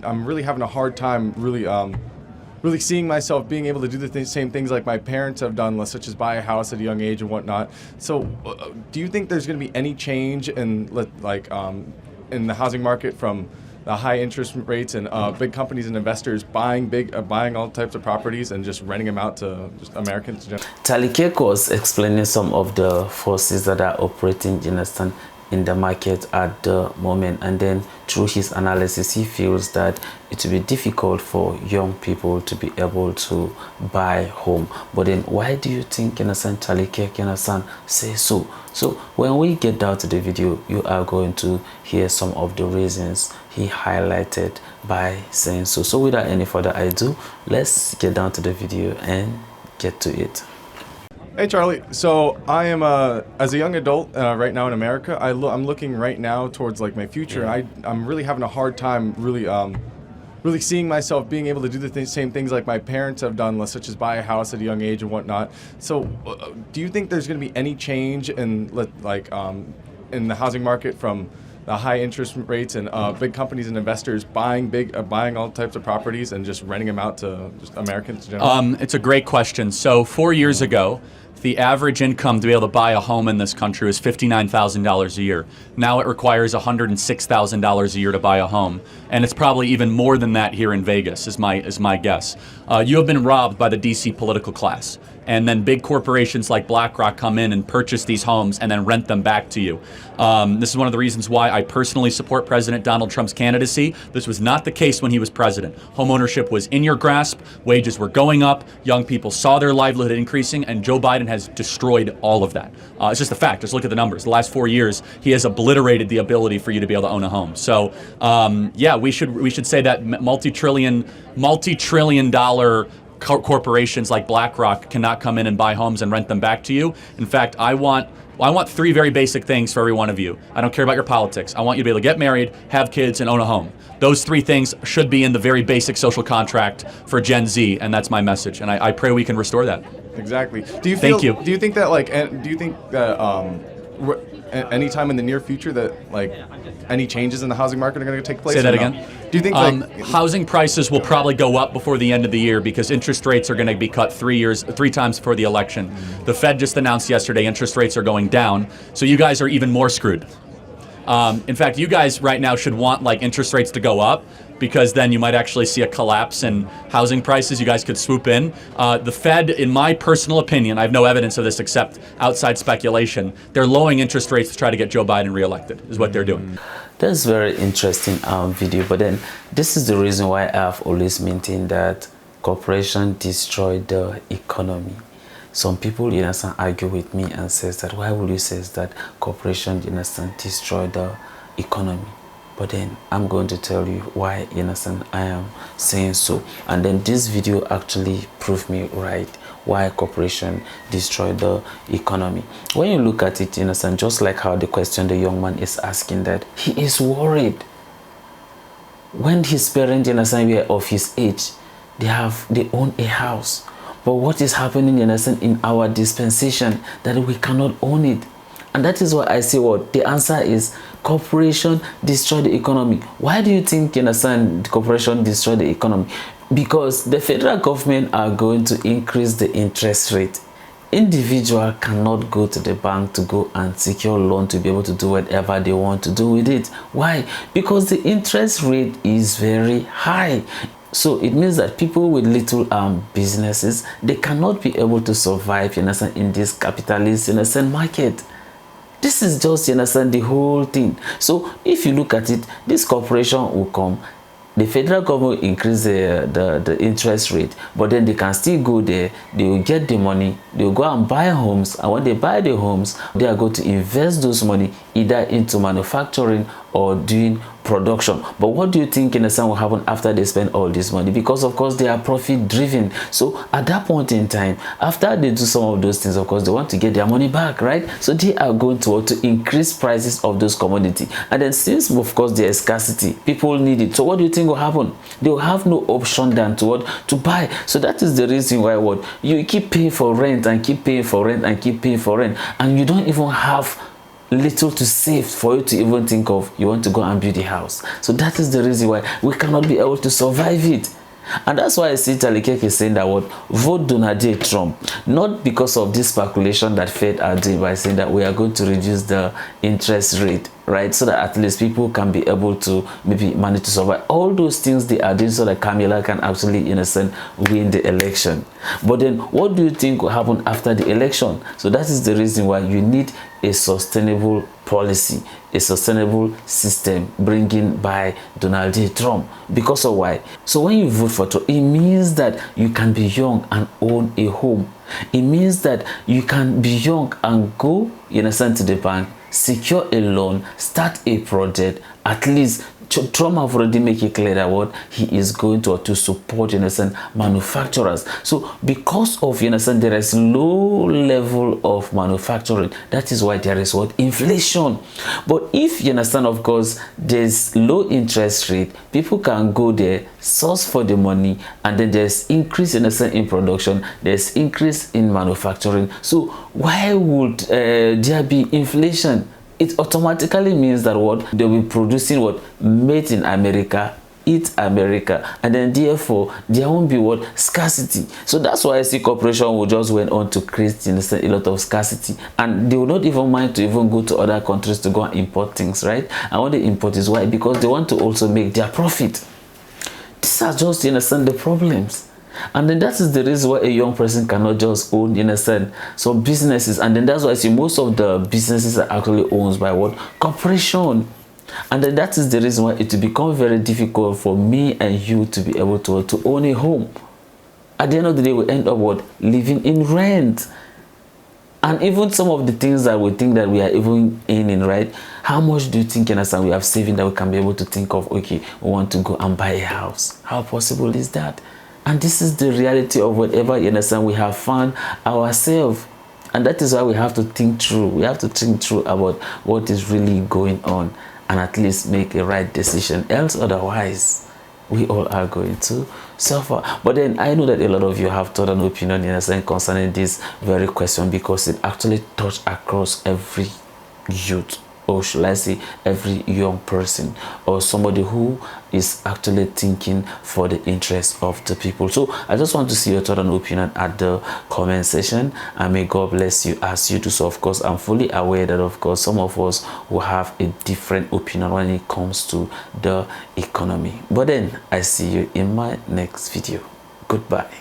I'm really having a hard time really seeing myself being able to do the same things like my parents have done, such as buy a house at a young age and whatnot. So, do you think there's going to be any change in in the housing market from the high interest rates and big companies and investors buying all types of properties and just renting them out to just Americans? Kirk was explaining some of the forces that are operating, in the market at the moment, and then through his analysis he feels that it will be difficult for young people to be able to buy home. But then why do you think Charlie Kirk say so? So when we get down to the video, you are going to hear some of the reasons he highlighted by saying so. So without any further ado, let's get down to the video and get to it. Hey Charlie, so I am as a young adult right now in America. I'm looking right now towards like my future. I'm really having a hard time really seeing myself being able to do the same things like my parents have done, such as buy a house at a young age and whatnot. So, do you think there's going to be any change in in the housing market from the high interest rates and big companies and investors buying all types of properties and just renting them out to just Americans in general? It's a great question. So 4 years ago, the average income to be able to buy a home in this country was $59,000 a year. Now it requires $106,000 a year to buy a home, and it's probably even more than that here in Vegas, is my guess. You have been robbed by the DC political class, and then big corporations like BlackRock come in and purchase these homes and then rent them back to you. This is one of the reasons why I personally support President Donald Trump's candidacy. This was not the case when he was president. Homeownership was in your grasp, wages were going up, young people saw their livelihood increasing, and Joe Biden has destroyed all of that. It's just a fact. Just look at the numbers. The last 4 years, he has obliterated the ability for you to be able to own a home. So, yeah, we should say that multi-trillion dollar corporations like BlackRock cannot come in and buy homes and rent them back to you. In fact, I want 3 very basic things for every one of you. I don't care about your politics. I want you to be able to get married, have kids, and own a home. Those 3 things should be in the very basic social contract for Gen Z, and that's my message. And I pray we can restore that. Exactly. Thank you. Do you think that anytime in the near future that any changes in the housing market are going to take place? Say that again. Do you think housing prices will probably go up before the end of the year because interest rates are going to be cut 3 times before the election? The Fed just announced yesterday interest rates are going down, so you guys are even more screwed. In fact, you guys right now should want interest rates to go up, because then you might actually see a collapse in housing prices. You guys could swoop in. The Fed, in my personal opinion, I have no evidence of this except outside speculation, they're lowering interest rates to try to get Joe Biden reelected, is what they're doing. That's very interesting video, but then this is the reason why I've always maintained that corporations destroy the economy. Some people, argue with me and says that, why would you say that corporations, destroy the economy? But then I'm going to tell you why, I am saying so. And then this video actually proved me right, why corporation destroy the economy. When you look at it, just like how the question the young man is asking, that he is worried. When his parents, were of his age, they own a house. But what is happening, in our dispensation, that we cannot own it? And that is why I say what the answer is: corporation destroy the economy. Why do you think, corporation destroy the economy? Because the federal government are going to increase the interest rate. Individual cannot go to the bank to go and secure loan to be able to do whatever they want to do with it. Why? Because the interest rate is very high. So it means that people with little businesses, they cannot be able to survive, in this capitalist, market. This is just, the whole thing. So if you look at it, this corporation will come, the federal government will increase the interest rate, but then they can still go there, they will get the money, they will go and buy homes, and when they buy the homes, they are going to invest those money either into manufacturing or doing production. But what do you think, will happen after they spend all this money? Because of course they are profit driven. So at that point in time, after they do some of those things, of course they want to get their money back, right? So they are going to increase prices of those commodities. And then since of course there is scarcity, people need it. So what do you think will happen? They will have no option than to buy. So that is the reason why you keep paying for rent and keep paying for rent and keep paying for rent, and you don't even have little to save for you to even think of you want to go and build a house. So that is the reason why we cannot be able to survive it. And that's why I see Charlie Kirk is saying that what, vote Donald J. Trump, not because of this speculation that Fed are doing by saying that we are going to reduce the interest rate, right, so that at least people can be able to maybe manage to survive. All those things they are doing so that Kamala can actually, in a sense, win the election. But then what do you think will happen after the election? So that is the reason why you need a sustainable policy, a sustainable system bringing by Donald J. Trump. Because of why? So when you vote for Trump, it means that you can be young and own a home. It means that you can be young and go, in a sense, to the bank, secure a loan, start a project. At least Trump have already made it clear that what he is going to support, in a sense, manufacturers. So because of, in a sense, there is low level of manufacturing, that is why there is what, inflation. But if you understand, of course, there's low interest rate, people can go there, source for the money, and then there's increase, in a sense, in production, there's increase in manufacturing. So why would there be inflation? It automatically means that what, they'll be producing what, made in America, eat America, and then therefore there won't be what, scarcity. So that's why I see corporation will just went on to create, you know, a lot of scarcity, and they will not even mind to even go to other countries to go and import things, right? And what they import is why, because they want to also make their profit. These are just, you understand, the problems. And then that is the reason why a young person cannot just own, in a sense, some businesses. And then that's why I see most of the businesses are actually owned by what, corporation. And then that is the reason why it will become very difficult for me and you to be able to own a home. At the end of the day, we end up what, living in rent. And even some of the things that we think that we are even in, right? How much do you think, you understand, we have saving that we can be able to think of, okay, we want to go and buy a house? How possible is that? And this is the reality of whatever, you understand, we have found ourselves. And that is why we have to think through. We have to think through about what is really going on and at least make a right decision. Else, otherwise, we all are going to suffer. But then I know that a lot of you have thought an opinion, in a sense, concerning this very question, because it actually touched across every youth, or should I say every young person, or somebody who is actually thinking for the interest of the people. So I just want to see your thought and opinion at the comment section, and may God bless you as you do so. Of course, I'm fully aware that, of course, some of us will have a different opinion when it comes to the economy. But then I see you in my next video. Goodbye.